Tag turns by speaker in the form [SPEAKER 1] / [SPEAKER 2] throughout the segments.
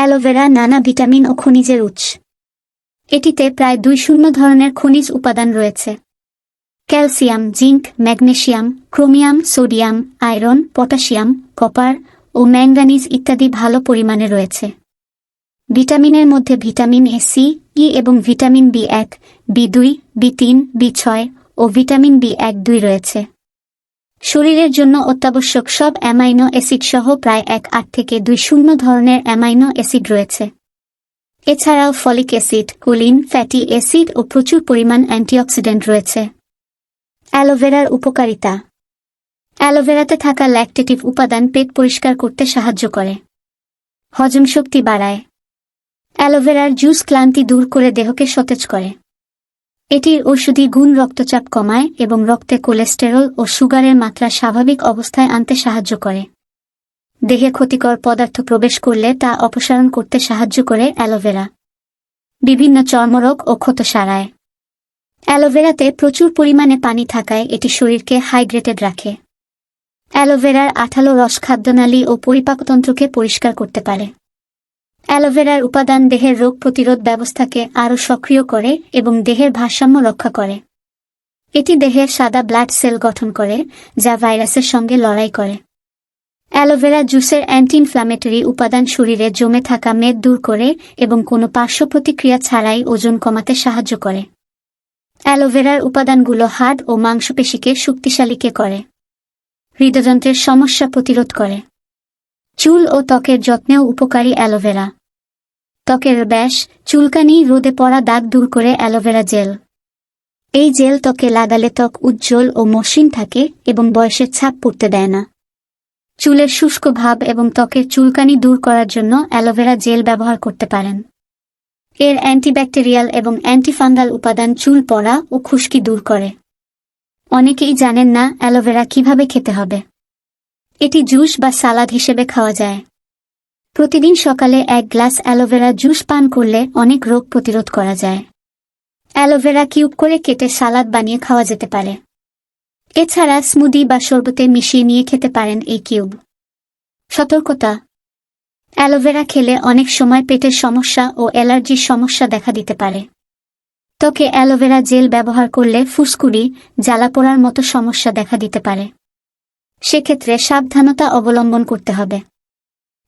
[SPEAKER 1] Aloe vera নানা vitamin ও খনিজের উৎস। এটিতে প্রায় 200 ধরনের খনিজ উপাদান রয়েছে। Calcium, zinc, magnesium, chromium, sodium, iron, potassium, copper ও ম্যাঙ্গানিজ ইত্যাদি ভালো পরিমাণে রয়েছে। ভিটামিনের মধ্যে ভিটামিন এ, সি, ই এবং ভিটামিন বি1, বি2, বি3, বি6 ও ভিটামিন বি1-2 রয়েছে। শরীরের জন্য অত্যাবশ্যক সব অ্যামাইনো অ্যাসিড সহ প্রায় 18 থেকে 20 ধরনের অ্যামাইনো অ্যাসিড রয়েছে। এছাড়াও folic acid, choline, fatty acid ও প্রচুর পরিমাণ অ্যান্টিঅক্সিডেন্ট রয়েছে। অ্যালোভেরার উপকারিতা। অ্যালোভেরাতে থাকা ল্যাকটেটিভ উপাদান পেট পরিষ্কার করতে সাহায্য করে, হজম শক্তি বাড়ায়। অ্যালোভেরার জুস ক্লান্তি দূর করে দেহকে সতেজ করে। এটির ঔষধি গুণ রক্তচাপ কমায় এবং রক্তে কোলেস্টেরল ও সুগারের মাত্রা স্বাভাবিক অবস্থায় আনতে সাহায্য করে। দেহে ক্ষতিকর পদার্থ প্রবেশ করলে তা অপসারণ করতে সাহায্য করে অ্যালোভেরা। বিভিন্ন চর্মরোগ ও ক্ষত সারায়। অ্যালোভেরাতে প্রচুর পরিমাণে পানি থাকায় এটি শরীরকে হাইড্রেটেড রাখে। অ্যালোভেরার আঠালো রস খাদ্যনালী ও পরিপাকতন্ত্রকে পরিষ্কার করতে পারে। অ্যালোভেরার উপাদান দেহের রোগ প্রতিরোধ ব্যবস্থাকে আরও সক্রিয় করে এবং দেহের ভারসাম্য রক্ষা করে। এটি দেহের সাদা ব্লাড সেল গঠন করে, যা ভাইরাসের সঙ্গে লড়াই করে। অ্যালোভেরা জুসের অ্যান্টি ইনফ্ল্যামেটরি উপাদান শরীরে জমে থাকা মেদ দূর করে এবং কোনো পার্শ্ব প্রতিক্রিয়া ছাড়াই ওজন কমাতে সাহায্য করে। অ্যালোভেরার উপাদানগুলো হাড় ও মাংসপেশিকে শক্তিশালীকে করে। হৃদযন্ত্রের সমস্যা প্রতিরোধ করে। চুল ও ত্বকের যত্নেও উপকারী অ্যালোভেরা। ত্বকের ব্যাস, চুলকানি, রোদে পড়া দাগ দূর করে অ্যালোভেরা জেল। এই জেল ত্বকে লাগালে ত্বক উজ্জ্বল ও মসৃণ থাকে এবং বয়সের ছাপ পড়তে দেয় না। চুলের শুষ্ক ভাব এবং ত্বকের চুলকানি দূর করার জন্য অ্যালোভেরা জেল ব্যবহার করতে পারেন। এর অ্যান্টিব্যাকটেরিয়াল এবং অ্যান্টিফাঙ্গাল উপাদান চুল পড়া ও খুশকি দূর করে। অনেকেই জানেন না অ্যালোভেরা কিভাবে খেতে হবে। এটি জুস বা সালাদ হিসেবে খাওয়া যায়। প্রতিদিন সকালে 1 গ্লাস অ্যালোভেরা জুস পান করলে অনেক রোগ প্রতিরোধ করা যায়। অ্যালোভেরা কিউব করে কেটে সালাদ বানিয়ে খাওয়া যেতে পারে। এছাড়া স্মুদি বা শরবতে মিশিয়ে নিয়ে খেতে পারেন এই কিউব। সতর্কতা: অ্যালোভেরা খেলে অনেক সময় পেটের সমস্যা ও অ্যালার্জির সমস্যা দেখা দিতে পারে। ত্বকে অ্যালোভেরা জেল ব্যবহার করলে ফুসকুড়ি, জ্বালাপোড়ার মতো সমস্যা দেখা দিতে পারে। সেক্ষেত্রে সাবধানতা অবলম্বন করতে হবে।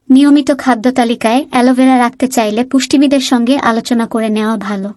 [SPEAKER 1] নিয়মিত খাদ্য তালিকায় অ্যালোভেরা রাখতে চাইলে পুষ্টিবিদের সঙ্গে আলোচনা করে নেওয়া ভালো।